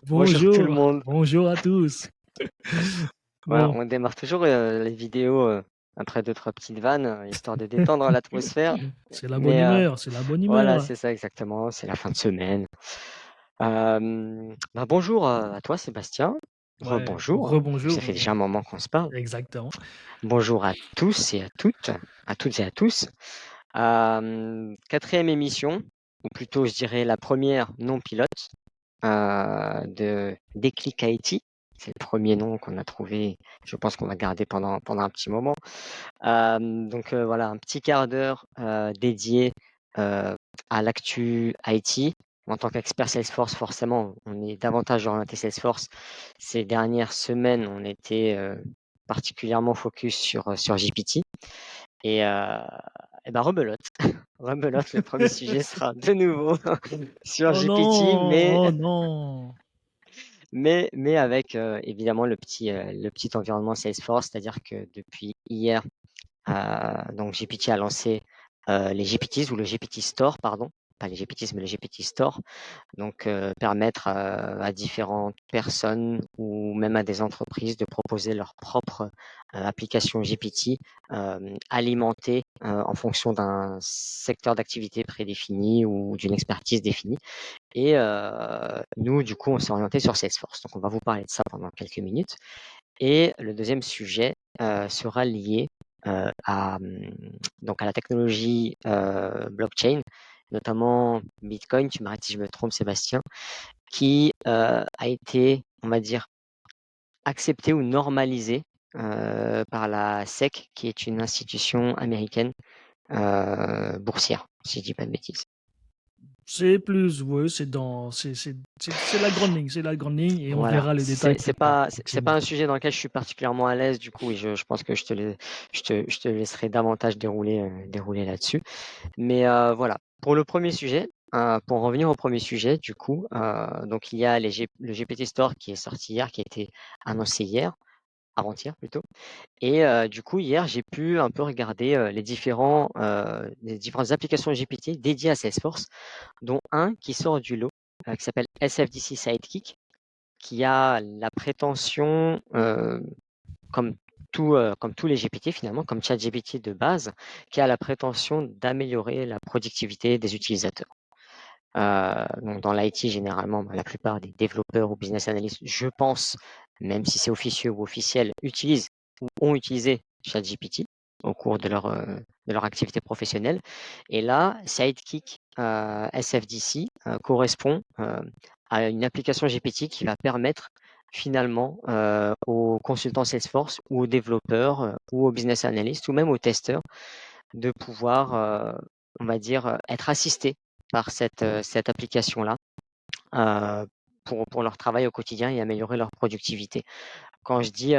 Bonjour tout le Bonjour, monde. bonjour à tous. Voilà, Bon, on démarre toujours les vidéos après deux, trois petites vannes, histoire de détendre l'atmosphère. c'est la bonne Mais humeur, c'est la bonne voilà, humeur. c'est ça exactement, c'est la fin de semaine. Bonjour à toi Sébastien. Ouais, Rebonjour, parce que rebonjour, ça fait déjà un moment qu'on se parle. exactement. Bonjour à tous et à toutes et à tous. Quatrième émission, ou plutôt je dirais la première non pilote de Déclic IT. C'est le premier nom qu'on a trouvé. Je pense qu'on va garder pendant un petit moment. Donc voilà, un petit quart d'heure dédié à l'actu IT. En tant qu'expert Salesforce, forcément, on est davantage orienté Salesforce. Ces dernières semaines, on était particulièrement focus sur GPT. Et ben rebelote. Rebelote, le premier sujet sera de nouveau sur Oh GPT, non, oh non. mais avec évidemment le petit environnement Salesforce, c'est-à-dire que depuis hier, donc GPT a lancé les GPTs ou le GPT Store, pardon, pas les GPTs, mais le GPT Store, donc permettre à différentes personnes ou même à des entreprises de proposer leur propre application GPT alimentée en fonction d'un secteur d'activité prédéfini ou d'une expertise définie. Et nous, du coup, on s'est orienté sur Salesforce. Donc, on va vous parler de ça pendant quelques minutes. Et le deuxième sujet sera lié donc à la technologie blockchain, notamment Bitcoin, tu m'arrêtes si je me trompe Sébastien, qui a été, on va dire, accepté ou normalisé par la SEC, qui est une institution américaine boursière, si je dis pas de bêtises. C'est plus, ouais, c'est la grande ligne, c'est la grande ligne et on Voilà, verra les détails plus tard, c'est pas effectivement. un sujet dans lequel je suis particulièrement à l'aise du coup et je pense que je te laisserai davantage dérouler là-dessus. Mais voilà, pour le premier sujet, pour en revenir au premier sujet du coup, donc il y a le GPT Store qui est sorti hier, qui a été annoncé hier, avant-hier plutôt. Et du coup hier, j'ai pu un peu regarder les différentes applications GPT dédiées à Salesforce, dont un qui sort du lot, qui s'appelle SFDC Sidekick, qui a la prétention, comme comme tous les GPT finalement, comme ChatGPT de base, qui a la prétention d'améliorer la productivité des utilisateurs. Donc dans l'IT généralement, la plupart des développeurs ou business analysts, je pense, même si c'est officieux ou officiel, utilisent ou ont utilisé ChatGPT au cours de leur activité professionnelle. Et là, Sidekick SFDC correspond à une application GPT qui va permettre finalement aux consultants Salesforce ou aux développeurs ou aux business analysts ou même aux testeurs de pouvoir, on va dire, être assistés par cette application-là pour leur travail au quotidien et améliorer leur productivité. Quand je dis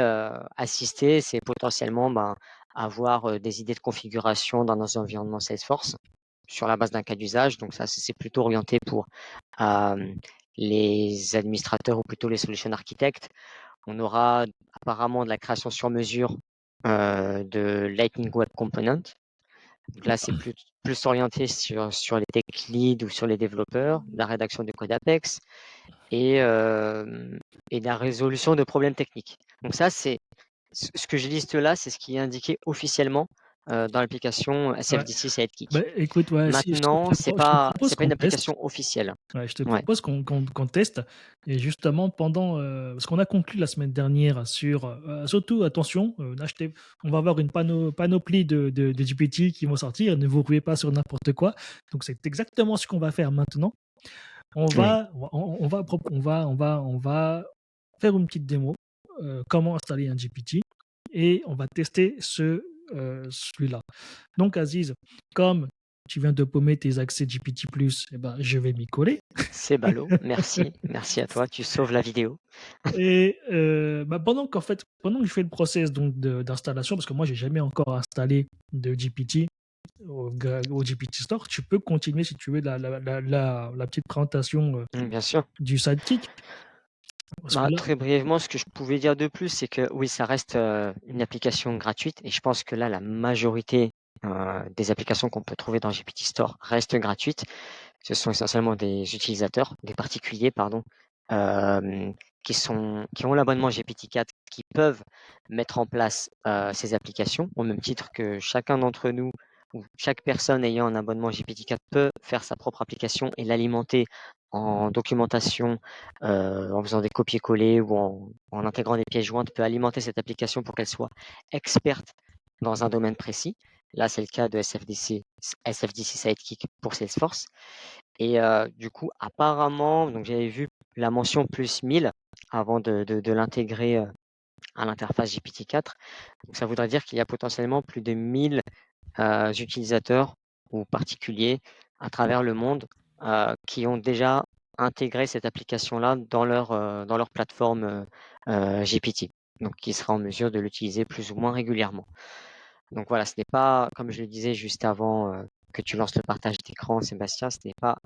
assister, c'est potentiellement avoir des idées de configuration dans nos environnements Salesforce sur la base d'un cas d'usage. Donc ça, c'est plutôt orienté pour euh, les administrateurs ou plutôt les solution architectes. On aura apparemment de la création sur mesure de Lightning Web Component. Donc là, c'est plus orienté sur les tech leads ou sur les développeurs, la rédaction du code Apex et, euh, et la résolution de problèmes techniques. Donc ça, c'est ce que je liste là, c'est ce qui est indiqué officiellement dans l'application Ouais. SFDC Bah, Sidekick. écoute, ouais, si Maintenant, je te propose c'est pas qu'on une teste. application officielle. Ouais, je te Ouais. propose qu'on teste et justement pendant, parce qu'on a conclu la semaine dernière sur, surtout attention, n'achetez on va avoir une panoplie de GPT qui vont sortir, ne vous ruez pas sur n'importe quoi. Donc c'est exactement ce qu'on va faire maintenant. Oui. On va faire une petite démo, comment installer un GPT et on va tester celui-là. Donc Aziz, comme tu viens de paumer tes accès GPT+, eh ben, je vais m'y coller. C'est ballot. Merci. Merci à toi. Tu sauves la vidéo. Et bah, pendant que je fais le process donc d'installation, parce que moi j'ai jamais encore installé de GPT au GPT Store, tu peux continuer si tu veux la petite présentation Bien sûr. du sidekick. Parce que là, Très brièvement, ce que je pouvais dire de plus, c'est que oui, ça reste une application gratuite et je pense que là, la majorité des applications qu'on peut trouver dans GPT Store restent gratuites. Ce sont essentiellement des utilisateurs, des particuliers, pardon, qui ont l'abonnement GPT-4, qui peuvent mettre en place ces applications, au même titre que chacun d'entre nous ou chaque personne ayant un abonnement GPT-4 peut faire sa propre application et l'alimenter en documentation, en faisant des copier-coller ou en intégrant des pièces jointes, peut alimenter cette application pour qu'elle soit experte dans un domaine précis. Là, c'est le cas de SFDC Sidekick pour Salesforce. Et du coup, apparemment, donc j'avais vu la mention plus 1000 avant de l'intégrer à l'interface GPT-4. Donc ça voudrait dire qu'il y a potentiellement plus de 1000 utilisateurs ou particuliers à travers le monde qui ont déjà intégré cette application-là dans leur plateforme GPT. Donc qui sera en mesure de l'utiliser plus ou moins régulièrement. Donc voilà, ce n'est pas, comme je le disais juste avant que tu lances le partage d'écran, Sébastien, ce n'est pas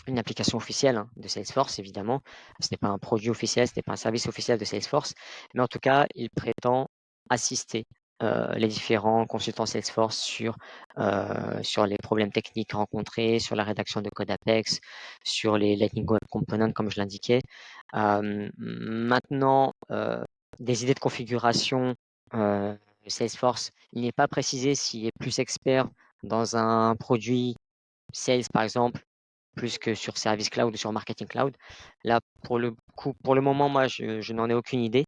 une application officielle de Salesforce, évidemment. Ce n'est pas un produit officiel, ce n'est pas un service officiel de Salesforce, mais en tout cas, il prétend assister les différents consultants Salesforce sur les problèmes techniques rencontrés, sur la rédaction de code Apex, sur les Lightning Web Components, comme je l'indiquais. Maintenant, des idées de configuration Salesforce, il n'est pas précisé s'il est plus expert dans un produit Sales, par exemple, plus que sur Service Cloud ou sur Marketing Cloud. Là, pour le coup, pour le moment, moi, je n'en ai aucune idée.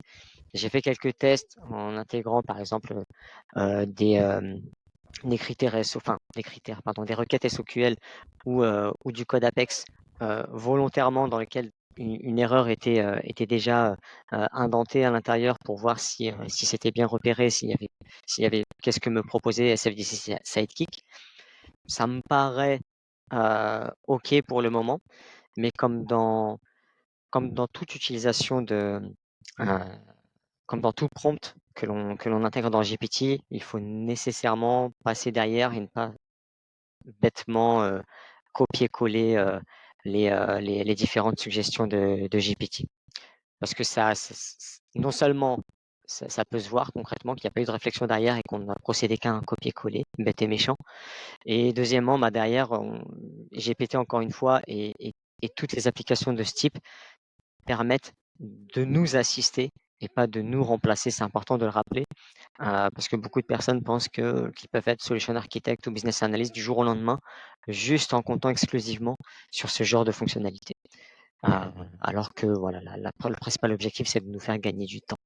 J'ai fait quelques tests en intégrant, par exemple, des critères des requêtes SOQL ou du code Apex volontairement dans lequel une erreur était déjà indentée à l'intérieur pour voir si c'était bien repéré, s'il y avait qu'est-ce que me proposait SFDC Sidekick. Ça me paraît OK pour le moment, mais comme dans toute utilisation comme dans tout prompt que l'on intègre dans GPT, il faut nécessairement passer derrière et ne pas bêtement copier-coller les différentes suggestions de GPT. Parce que non seulement ça peut se voir concrètement qu'il n'y a pas eu de réflexion derrière et qu'on n'a procédé qu'à un copier-coller, bête et méchant. Et deuxièmement, derrière, GPT encore une fois et toutes les applications de ce type permettent de nous assister et pas de nous remplacer. C'est important de le rappeler parce que beaucoup de personnes pensent qu'ils peuvent être solution architect ou business analyst du jour au lendemain, juste en comptant exclusivement sur ce genre de fonctionnalité. Alors que voilà, le principal objectif, c'est de nous faire gagner du temps.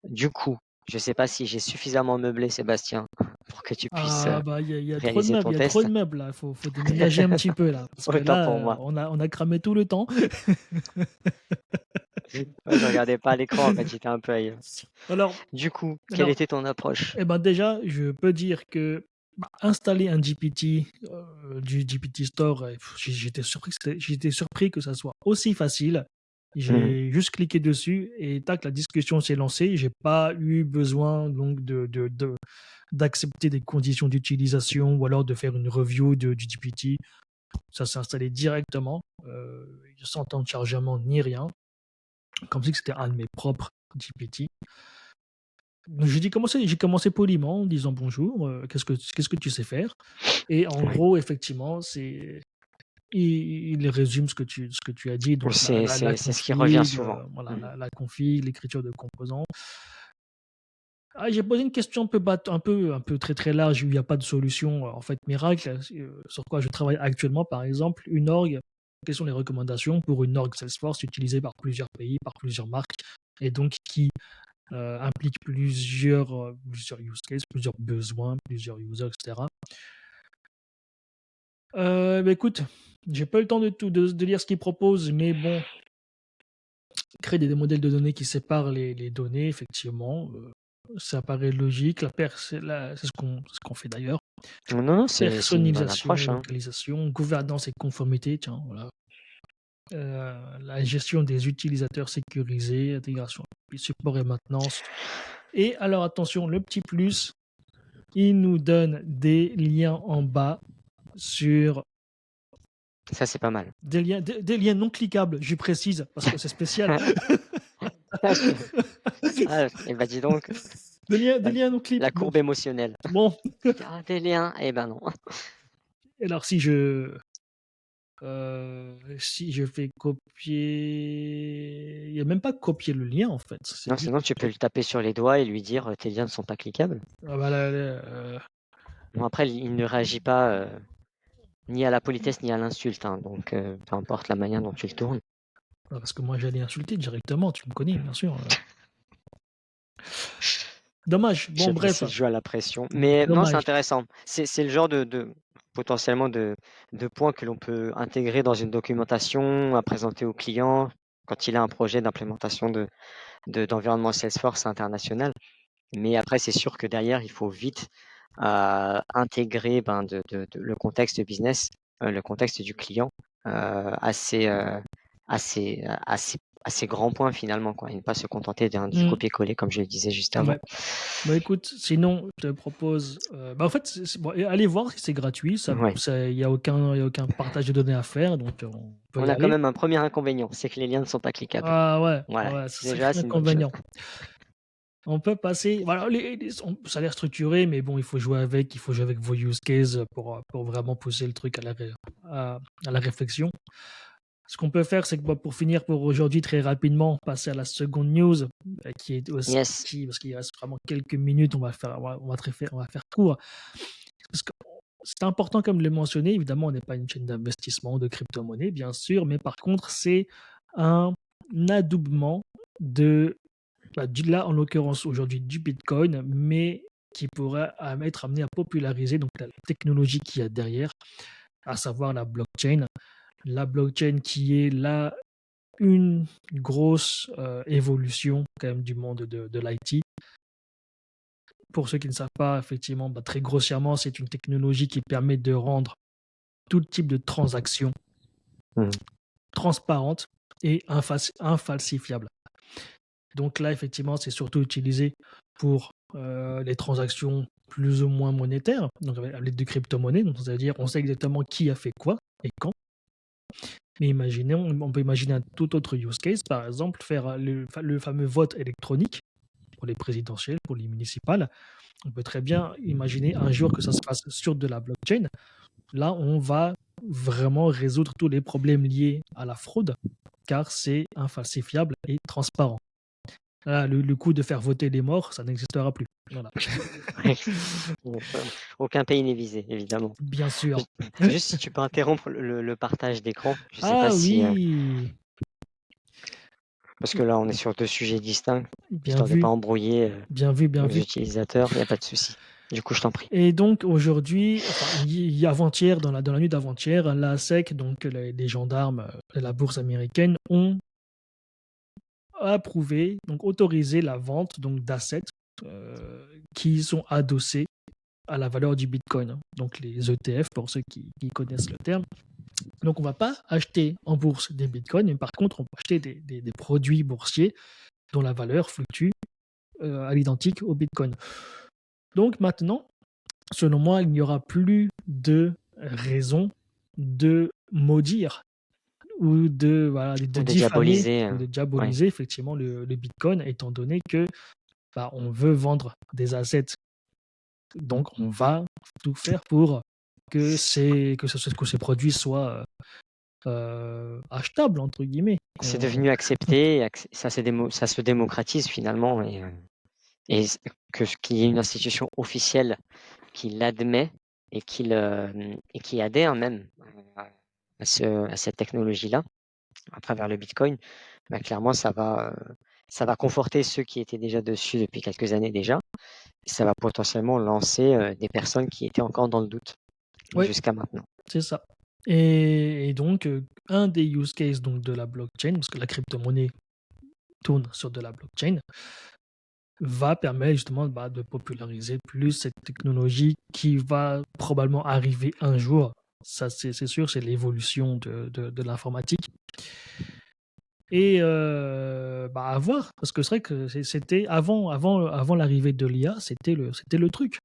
Du coup, je ne sais pas si j'ai suffisamment meublé, Sébastien, pour que tu puisses Ah bah, il y a trop de réaliser meubles, ton il y a trop test. de meubles là, faut déménager un petit peu là, parce que Autant là, pour moi. on a cramé tout le temps. Ouais, je regardais pas à l'écran, en fait, j'étais un peu ailleurs. Alors Du coup, quelle alors, était ton approche? déjà, je peux dire que, installer un GPT, du GPT Store, j'étais surpris que ça soit aussi facile. Mmh. J'ai juste cliqué dessus et tac, la discussion s'est lancée. J'ai pas eu besoin donc d'accepter des conditions d'utilisation ou alors de faire une review du GPT. Ça s'est installé directement, sans temps de chargement ni rien, comme si c'était un de mes propres GPT. Donc j'ai commencé poliment en disant bonjour, qu'est-ce que tu sais faire? Et en Ouais. gros, effectivement, il résume ce que tu as dit, donc la C'est ce qui revient config, souvent. voilà, Mmh. la config, l'écriture de composants. Ah, j'ai posé une question un peu très très large où il n'y a pas de solution en fait miracle, sur quoi je travaille actuellement, par exemple, une org. Quelles sont les recommandations pour une org Salesforce utilisée par plusieurs pays, par plusieurs marques, et donc qui implique plusieurs use cases, plusieurs besoins, plusieurs users, etc. Bah écoute, j'ai pas eu le temps de lire ce qu'ils proposent, mais bon, créer des modèles de données qui séparent les données, effectivement, ça paraît logique. C'est ce qu'on fait d'ailleurs. Non, non, c'est une bonne Personnalisation, approche, hein. localisation, gouvernance et conformité, tiens, voilà. La gestion des utilisateurs sécurisés, intégration, support et maintenance. Et alors attention, le petit plus, il nous donne des liens en bas sur Ça, c'est pas mal. des liens non cliquables, je précise, parce que c'est spécial. Ah, je et dis donc, Des la liens non la cliquables. courbe émotionnelle. Bon, Ah, des liens, eh ben non. alors si je Si je fais copier, il y a même pas copier le lien en fait, c'est Non, juste sinon tu peux le taper sur les doigts et lui dire, «Tes liens ne sont pas cliquables». ah bah là, Bon après il ne réagit pas, ni à la politesse ni à l'insulte, hein, donc peu importe la manière dont tu le tournes. parce que moi j'allais insulter directement, tu me connais bien sûr, Dommage, Je sais bon pas bref, si je joue à la pression, mais non, c'est dommage. intéressant. C'est le genre de potentiellement de points que l'on peut intégrer dans une documentation à présenter au client quand il a un projet d'implémentation d'environnement Salesforce international. Mais après, c'est sûr que derrière, il faut vite, intégrer, ben, le contexte business, le contexte du client, assez, à ces grands points finalement, quoi, et ne pas se contenter du Mmh, copier-coller comme je le disais juste avant. ouais. Bah, écoute, sinon je te propose, bah, en fait, c'est bon, et allez voir si c'est gratuit, Ouais. il y a aucun partage de données à faire, donc on peut On y a quand aller. même un premier inconvénient, c'est que les liens ne sont pas cliquables. Ah ouais, Voilà, ouais, c'est déjà, sacré c'est une bonne chose. inconvénient. On peut passer voilà, ça a l'air structuré, mais bon, il faut jouer avec vos use cases, pour vraiment pousser le truc à la réflexion. Ce qu'on peut faire, c'est que, bah, pour finir pour aujourd'hui, très rapidement, passer à la seconde news, qui est aussi Yes. parce qu'il reste vraiment quelques minutes, on va faire court. Parce que c'est important comme le mentionner, évidemment, on n'est pas une chaîne d'investissement de crypto-monnaie, bien sûr, mais par contre, c'est un adoubement de là, en l'occurrence, aujourd'hui, du Bitcoin, mais qui pourrait être amené à populariser donc la technologie qu'il y a derrière, à savoir la blockchain. La blockchain qui est là une grosse évolution quand même du monde de l'IT. Pour ceux qui ne savent pas, effectivement, bah, très grossièrement, c'est une technologie qui permet de rendre tout type de transaction Mmh. transparente et infalsifiable. Donc là, effectivement, c'est surtout utilisé pour les transactions plus ou moins monétaires, donc avec l'aide de crypto-monnaie, donc c'est-à-dire on sait exactement qui a fait quoi et quand. Mais imaginez, on peut imaginer un tout autre use case, par exemple, faire le fameux vote électronique pour les présidentielles, pour les municipales. On peut très bien imaginer un jour que ça se passe sur de la blockchain. Là, on va vraiment résoudre tous les problèmes liés à la fraude, car c'est infalsifiable et transparent. Là, le coup de faire voter les morts, ça n'existera plus. Voilà. Ouais. Aucun pays n'est visé, évidemment. Bien sûr. Ju Juste si tu peux interrompre le partage d'écran, je sais pas Ah si, oui! parce que là, on est sur 2 sujets distincts, Bien histoire de pas vu, embrouiller, bien vu, bien nos vu. utilisateurs, il y a pas de souci. Du coup, je t'en prie. Et donc aujourd'hui, enfin avant-hier, dans la nuit d'avant-hier, la SEC, donc les gendarmes de la bourse américaine, ont approuvé, donc autorisé la vente donc d'assets qui sont adossés à la valeur du Bitcoin, hein. Donc les ETF pour ceux qui connaissent le terme. Donc on ne va pas acheter en bourse des Bitcoins, mais par contre on peut acheter des produits boursiers dont la valeur fluctue à l'identique au Bitcoin. Donc maintenant, selon moi, il n'y aura plus de raison de maudire ou de, voilà, de Ou de diffamer diaboliser, ou de ouais. diaboliser effectivement le Bitcoin, étant donné que bah, on veut vendre des assets. Donc on va tout faire pour que ces produits soient «achetables» entre guillemets. C'est Qu'on devenu accepté et ça se démocratise finalement et qu'il y ait une institution officielle qui l'admet et qui adhère même à cette technologie-là, à travers le Bitcoin, bah, clairement ça va conforter ceux qui étaient déjà dessus depuis quelques années déjà. Et ça va potentiellement lancer, des personnes qui étaient encore dans le doute oui, jusqu'à maintenant. c'est ça. Et donc un des use cases donc de la blockchain, parce que la crypto-monnaie tourne sur de la blockchain, va permettre justement, bah, de populariser plus cette technologie qui va probablement arriver un jour. Ça, c'est sûr, c'est l'évolution de l'informatique. Et bah, à voir, parce que c'est vrai que c'était avant l'arrivée de l'IA, c'était le truc.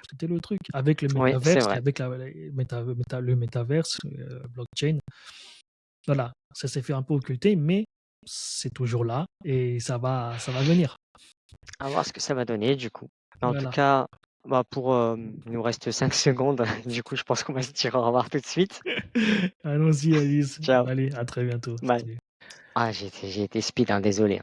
C'était le truc. Avec le Oui, c'est métaverse et vrai. avec le métaverse, blockchain, voilà, ça s'est fait un peu occulter, mais c'est toujours là et ça va venir. À voir ce que ça va donner du coup. Mais en tout Voilà. cas, Bah, il nous reste 5 secondes, du coup, je pense qu'on va se dire au revoir tout de suite. Allons-y, Alice. Ciao. Allez, à très bientôt. Bye. Salut. Ah, j'ai été speed, hein, désolé.